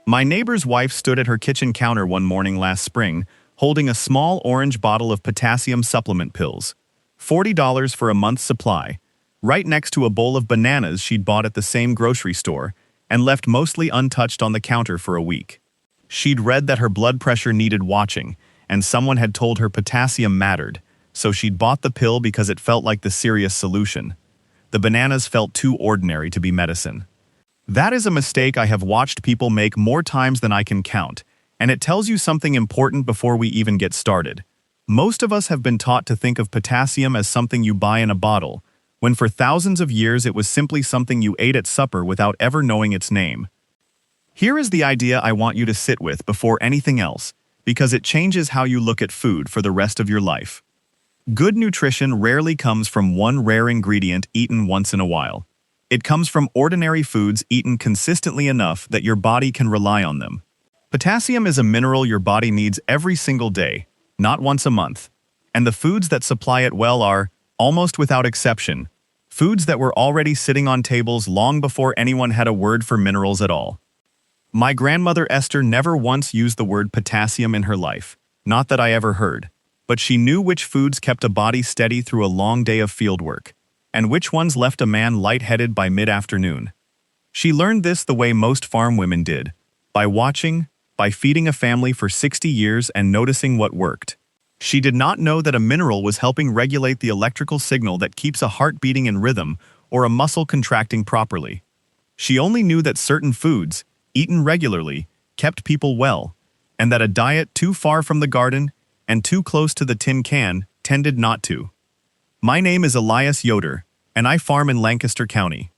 My neighbor's wife stood at her kitchen counter one morning last spring, holding a small orange bottle of potassium supplement pills. $40 for a month's supply, right next to a bowl of bananas she'd bought at the same grocery store and left mostly untouched on the counter for a week. She'd read that her blood pressure needed watching, and someone had told her potassium mattered, so she'd bought the pill because it felt like the serious solution. The bananas felt too ordinary to be medicine. That is a mistake I have watched people make more times than I can count, and it tells you something important before we even get started. Most of us have been taught to think of potassium as something you buy in a bottle, when for thousands of years it was simply something you ate at supper without ever knowing its name. Here is the idea I want you to sit with before anything else, because it changes how you look at food for the rest of your life. Good nutrition rarely comes from one rare ingredient eaten once in a while. It comes from ordinary foods eaten consistently enough that your body can rely on them. Potassium is a mineral your body needs every single day, not once a month. And the foods that supply it well are, almost without exception, foods that were already sitting on tables long before anyone had a word for minerals at all. My grandmother Esther never once used the word potassium in her life, not that I ever heard, but she knew which foods kept a body steady through a long day of fieldwork, and which ones left a man lightheaded by mid-afternoon. She learned this the way most farm women did, by watching, by feeding a family for 60 years and noticing what worked. She did not know that a mineral was helping regulate the electrical signal that keeps a heart beating in rhythm or a muscle contracting properly. She only knew that certain foods, eaten regularly, kept people well, and that a diet too far from the garden and too close to the tin can tended not to. My name is Elias Yoder, and I farm in Lancaster County.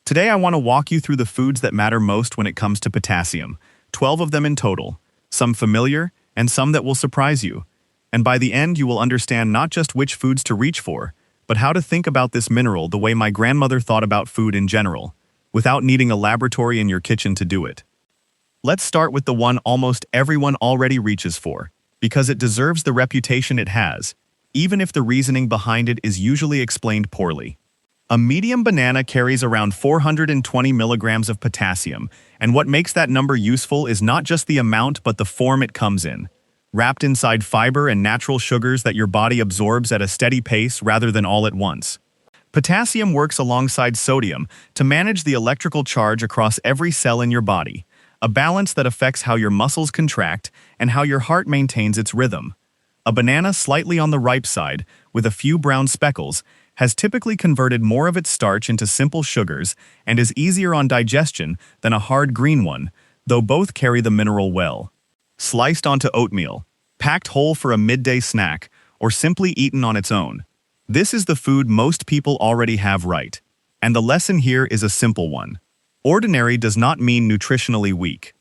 Today I want to walk you through the foods that matter most when it comes to potassium, 12 of them in total, some familiar and some that will surprise you. And by the end you will understand not just which foods to reach for, but how to think about this mineral the way my grandmother thought about food in general, without needing a laboratory in your kitchen to do it. Let's start with the one almost everyone already reaches for, because it deserves the reputation it has, even if the reasoning behind it is usually explained poorly. A medium banana carries around 420 milligrams of potassium, and what makes that number useful is not just the amount but the form it comes in, wrapped inside fiber and natural sugars that your body absorbs at a steady pace rather than all at once. Potassium works alongside sodium to manage the electrical charge across every cell in your body, a balance that affects how your muscles contract and how your heart maintains its rhythm. A banana slightly on the ripe side, with a few brown speckles, has typically converted more of its starch into simple sugars and is easier on digestion than a hard green one, though both carry the mineral well. Sliced onto oatmeal, packed whole for a midday snack, or simply eaten on its own. This is the food most people already have right. And the lesson here is a simple one. Ordinary does not mean nutritionally weak.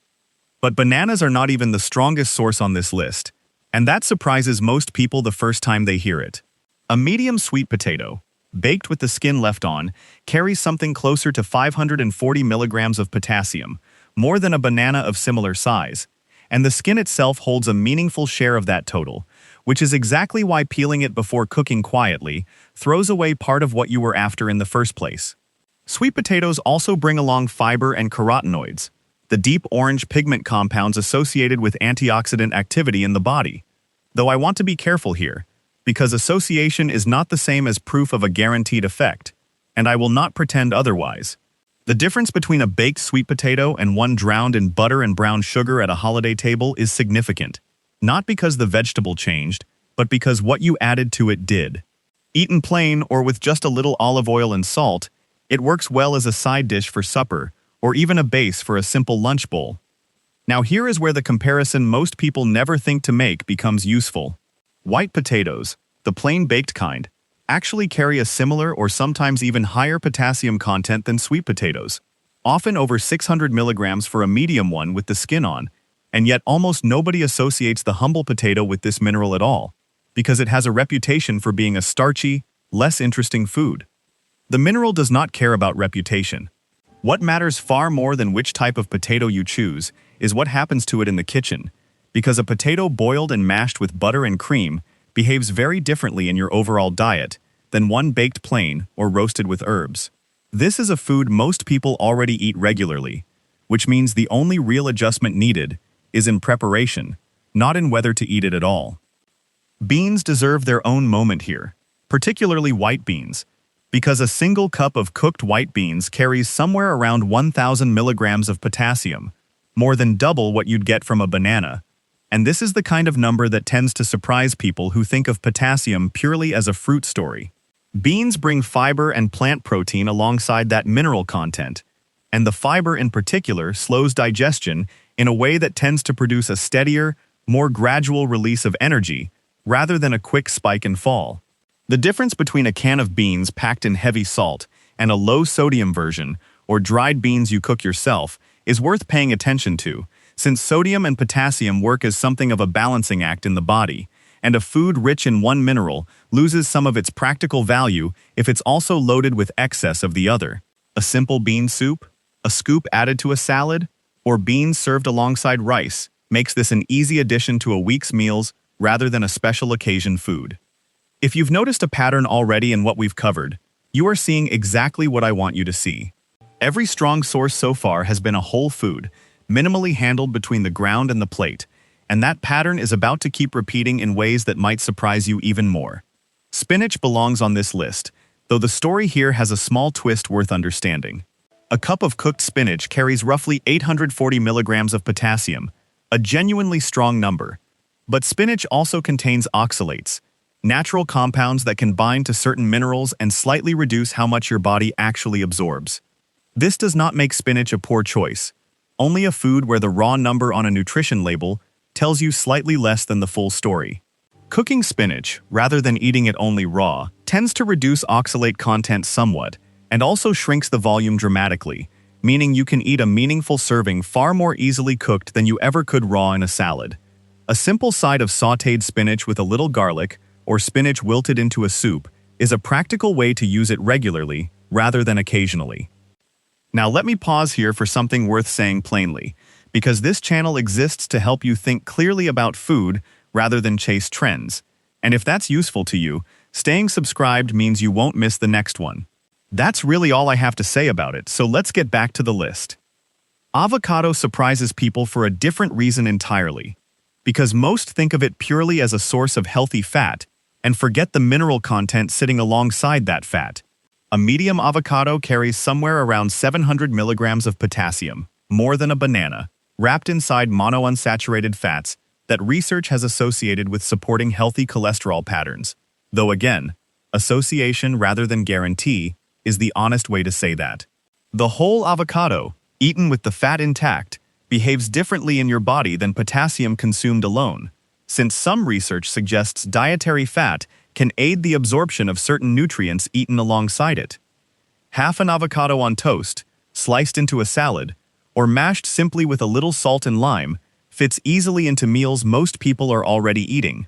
But bananas are not even the strongest source on this list, and that surprises most people the first time they hear it. A medium sweet potato, baked with the skin left on, carries something closer to 540 milligrams of potassium, more than a banana of similar size, and the skin itself holds a meaningful share of that total, which is exactly why peeling it before cooking quietly throws away part of what you were after in the first place. Sweet potatoes also bring along fiber and carotenoids, the deep orange pigment compounds associated with antioxidant activity in the body. Though I want to be careful here, because association is not the same as proof of a guaranteed effect, and I will not pretend otherwise. The difference between a baked sweet potato and one drowned in butter and brown sugar at a holiday table is significant, not because the vegetable changed, but because what you added to it did. Eaten plain or with just a little olive oil and salt, it works well as a side dish for supper, or even a base for a simple lunch bowl. Now here is where the comparison most people never think to make becomes useful. White potatoes, the plain baked kind, actually carry a similar or sometimes even higher potassium content than sweet potatoes, often over 600 milligrams for a medium one with the skin on, and yet almost nobody associates the humble potato with this mineral at all, because it has a reputation for being a starchy, less interesting food. The mineral does not care about reputation. What matters far more than which type of potato you choose is what happens to it in the kitchen, because a potato boiled and mashed with butter and cream behaves very differently in your overall diet than one baked plain or roasted with herbs. This is a food most people already eat regularly, which means the only real adjustment needed is in preparation, not in whether to eat it at all. Beans deserve their own moment here, particularly white beans, because a single cup of cooked white beans carries somewhere around 1,000 milligrams of potassium, more than double what you'd get from a banana. And this is the kind of number that tends to surprise people who think of potassium purely as a fruit story. Beans bring fiber and plant protein alongside that mineral content, and the fiber in particular slows digestion in a way that tends to produce a steadier, more gradual release of energy, rather than a quick spike and fall. The difference between a can of beans packed in heavy salt and a low-sodium version, or dried beans you cook yourself, is worth paying attention to, since sodium and potassium work as something of a balancing act in the body, and a food rich in one mineral loses some of its practical value if it's also loaded with excess of the other. A simple bean soup, a scoop added to a salad, or beans served alongside rice makes this an easy addition to a week's meals rather than a special occasion food. If you've noticed a pattern already in what we've covered, you are seeing exactly what I want you to see. Every strong source so far has been a whole food, minimally handled between the ground and the plate, and that pattern is about to keep repeating in ways that might surprise you even more. Spinach belongs on this list, though the story here has a small twist worth understanding. A cup of cooked spinach carries roughly 840 milligrams of potassium, a genuinely strong number. But spinach also contains oxalates, natural compounds that can bind to certain minerals and slightly reduce how much your body actually absorbs. This does not make spinach a poor choice, only a food where the raw number on a nutrition label tells you slightly less than the full story. Cooking spinach, rather than eating it only raw, tends to reduce oxalate content somewhat, and also shrinks the volume dramatically, meaning you can eat a meaningful serving far more easily cooked than you ever could raw in a salad. A simple side of sautéed spinach with a little garlic, or spinach wilted into a soup, is a practical way to use it regularly, rather than occasionally. Now let me pause here for something worth saying plainly, because this channel exists to help you think clearly about food rather than chase trends. And if that's useful to you, staying subscribed means you won't miss the next one. That's really all I have to say about it, so let's get back to the list. Avocado surprises people for a different reason entirely, because most think of it purely as a source of healthy fat and forget the mineral content sitting alongside that fat. A medium avocado carries somewhere around 700 milligrams of potassium, more than a banana, wrapped inside monounsaturated fats that research has associated with supporting healthy cholesterol patterns. Though again, association rather than guarantee is the honest way to say that. The whole avocado, eaten with the fat intact, behaves differently in your body than potassium consumed alone, since some research suggests dietary fat can aid the absorption of certain nutrients eaten alongside it. Half an avocado on toast, sliced into a salad, or mashed simply with a little salt and lime, fits easily into meals most people are already eating.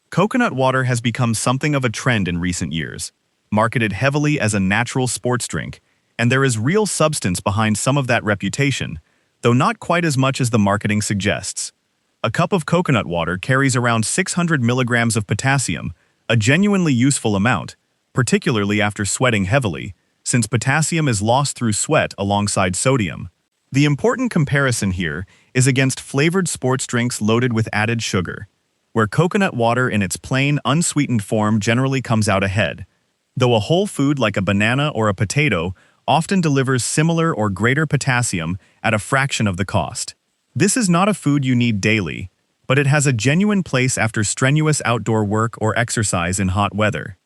Coconut water has become something of a trend in recent years, marketed heavily as a natural sports drink, and there is real substance behind some of that reputation, though not quite as much as the marketing suggests. A cup of coconut water carries around 600 milligrams of potassium, a genuinely useful amount, particularly after sweating heavily, since potassium is lost through sweat alongside sodium. The important comparison here is against flavored sports drinks loaded with added sugar, where coconut water in its plain, unsweetened form generally comes out ahead, though a whole food like a banana or a potato often delivers similar or greater potassium at a fraction of the cost. This is not a food you need daily, but it has a genuine place after strenuous outdoor work or exercise in hot weather.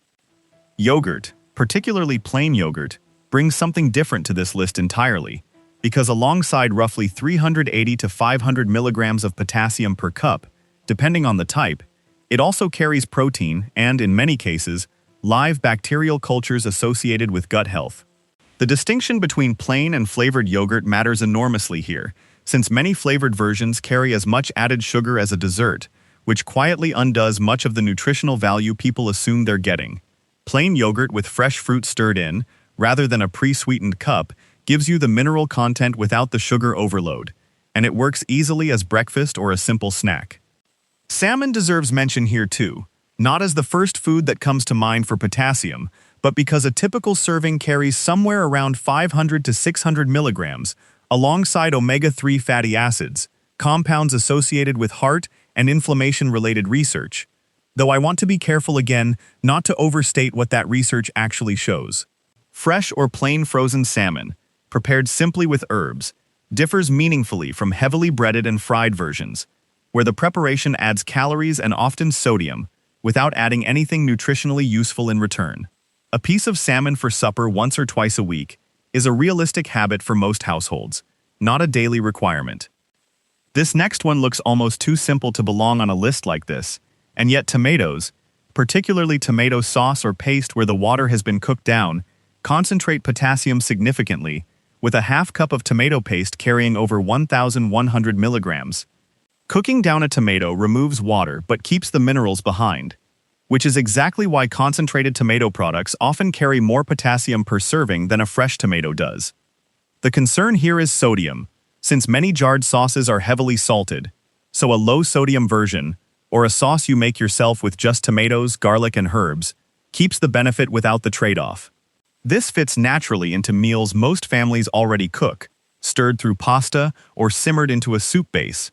Yogurt, particularly plain yogurt, brings something different to this list entirely, because alongside roughly 380 to 500 milligrams of potassium per cup, depending on the type, it also carries protein and, in many cases, live bacterial cultures associated with gut health. The distinction between plain and flavored yogurt matters enormously here, since many flavored versions carry as much added sugar as a dessert, which quietly undoes much of the nutritional value people assume they're getting. Plain yogurt with fresh fruit stirred in, rather than a pre-sweetened cup, gives you the mineral content without the sugar overload, and it works easily as breakfast or a simple snack. Salmon deserves mention here too, not as the first food that comes to mind for potassium, but because a typical serving carries somewhere around 500 to 600 milligrams, alongside omega-3 fatty acids, compounds associated with heart and inflammation-related research, though I want to be careful again not to overstate what that research actually shows. Fresh or plain frozen salmon, prepared simply with herbs, differs meaningfully from heavily breaded and fried versions, where the preparation adds calories and often sodium, without adding anything nutritionally useful in return. A piece of salmon for supper once or twice a week is a realistic habit for most households, not a daily requirement. This next one looks almost too simple to belong on a list like this, and yet tomatoes, particularly tomato sauce or paste where the water has been cooked down, concentrate potassium significantly, with a half cup of tomato paste carrying over 1,100 milligrams. Cooking down a tomato removes water but keeps the minerals behind, which is exactly why concentrated tomato products often carry more potassium per serving than a fresh tomato does. The concern here is sodium, since many jarred sauces are heavily salted, so a low-sodium version, or a sauce you make yourself with just tomatoes, garlic, and herbs, keeps the benefit without the trade-off. This fits naturally into meals most families already cook, stirred through pasta or simmered into a soup base.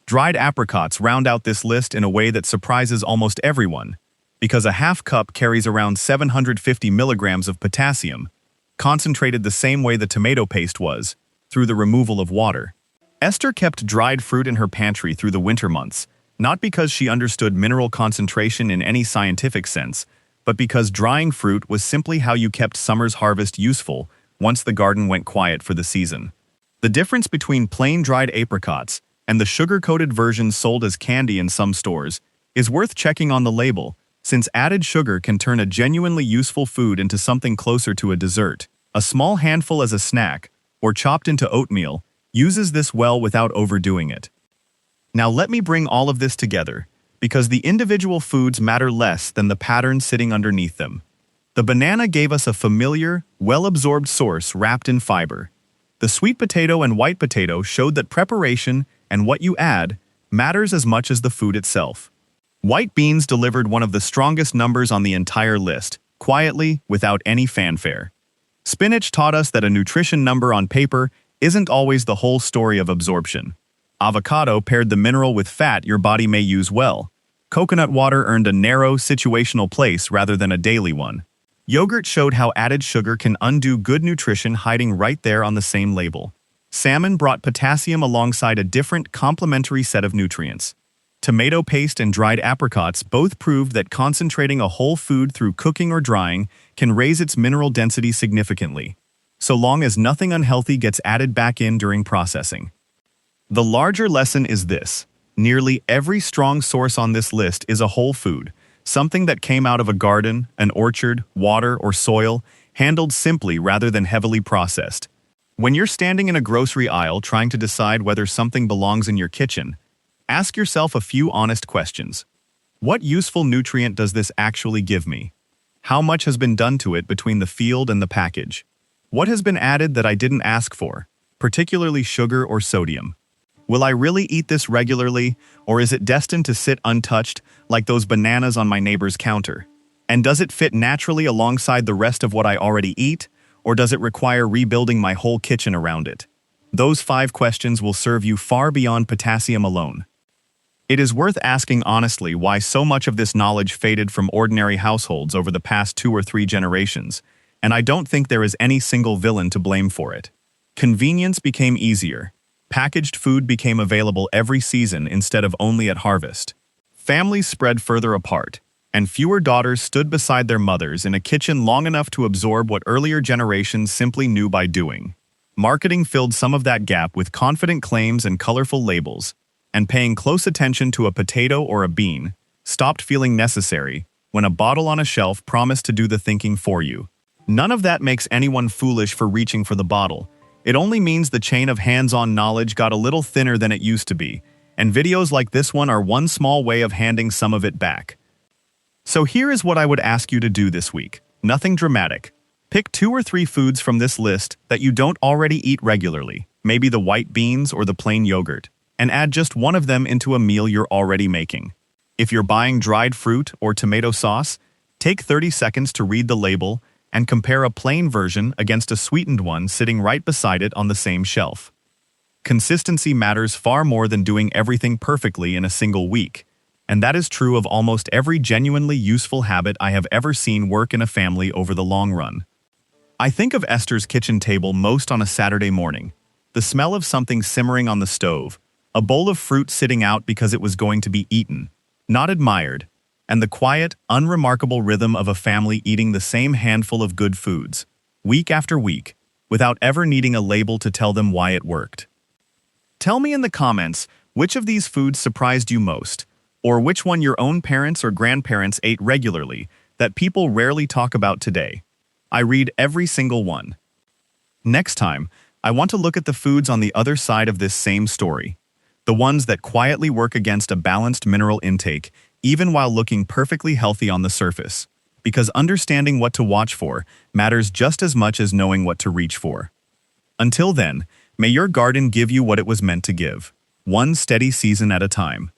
Dried apricots round out this list in a way that surprises almost everyone, because a half cup carries around 750 milligrams of potassium, concentrated the same way the tomato paste was, through the removal of water. Esther kept dried fruit in her pantry through the winter months, not because she understood mineral concentration in any scientific sense, but because drying fruit was simply how you kept summer's harvest useful once the garden went quiet for the season. The difference between plain dried apricots and the sugar-coated versions sold as candy in some stores is worth checking on the label, since added sugar can turn a genuinely useful food into something closer to a dessert. A small handful as a snack, or chopped into oatmeal, uses this well without overdoing it. Now let me bring all of this together, because the individual foods matter less than the pattern sitting underneath them. The banana gave us a familiar, well-absorbed source wrapped in fiber. The sweet potato and white potato showed that preparation and what you add matters as much as the food itself. White beans delivered one of the strongest numbers on the entire list, quietly, without any fanfare. Spinach taught us that a nutrition number on paper isn't always the whole story of absorption. Avocado paired the mineral with fat your body may use well. Coconut water earned a narrow, situational place rather than a daily one. Yogurt showed how added sugar can undo good nutrition hiding right there on the same label. Salmon brought potassium alongside a different, complementary set of nutrients. Tomato paste and dried apricots both proved that concentrating a whole food through cooking or drying can raise its mineral density significantly, so long as nothing unhealthy gets added back in during processing. The larger lesson is this: nearly every strong source on this list is a whole food, something that came out of a garden, an orchard, water, or soil, handled simply rather than heavily processed. When you're standing in a grocery aisle trying to decide whether something belongs in your kitchen, ask yourself a few honest questions. What useful nutrient does this actually give me? How much has been done to it between the field and the package? What has been added that I didn't ask for, particularly sugar or sodium? Will I really eat this regularly, or is it destined to sit untouched like those bananas on my neighbor's counter? And does it fit naturally alongside the rest of what I already eat, or does it require rebuilding my whole kitchen around it? Those 5 questions will serve you far beyond potassium alone. It is worth asking honestly why so much of this knowledge faded from ordinary households over the past 2 or 3 generations, and I don't think there is any single villain to blame for it. Convenience became easier. Packaged food became available every season instead of only at harvest. Families spread further apart, and fewer daughters stood beside their mothers in a kitchen long enough to absorb what earlier generations simply knew by doing. Marketing filled some of that gap with confident claims and colorful labels, and paying close attention to a potato or a bean stopped feeling necessary when a bottle on a shelf promised to do the thinking for you. None of that makes anyone foolish for reaching for the bottle. It only means the chain of hands-on knowledge got a little thinner than it used to be, and videos like this one are one small way of handing some of it back. So here is what I would ask you to do this week. Nothing dramatic. Pick 2 or 3 foods from this list that you don't already eat regularly, maybe the white beans or the plain yogurt, and add just one of them into a meal you're already making. If you're buying dried fruit or tomato sauce, take 30 seconds to read the label and compare a plain version against a sweetened one sitting right beside it on the same shelf. Consistency matters far more than doing everything perfectly in a single week, and that is true of almost every genuinely useful habit I have ever seen work in a family over the long run. I think of Esther's kitchen table most on a Saturday morning. The smell of something simmering on the stove, a bowl of fruit sitting out because it was going to be eaten, not admired, and the quiet, unremarkable rhythm of a family eating the same handful of good foods, week after week, without ever needing a label to tell them why it worked. Tell me in the comments which of these foods surprised you most, or which one your own parents or grandparents ate regularly that people rarely talk about today. I read every single one. Next time, I want to look at the foods on the other side of this same story, the ones that quietly work against a balanced mineral intake, even while looking perfectly healthy on the surface, because understanding what to watch for matters just as much as knowing what to reach for. Until then, may your garden give you what it was meant to give, one steady season at a time.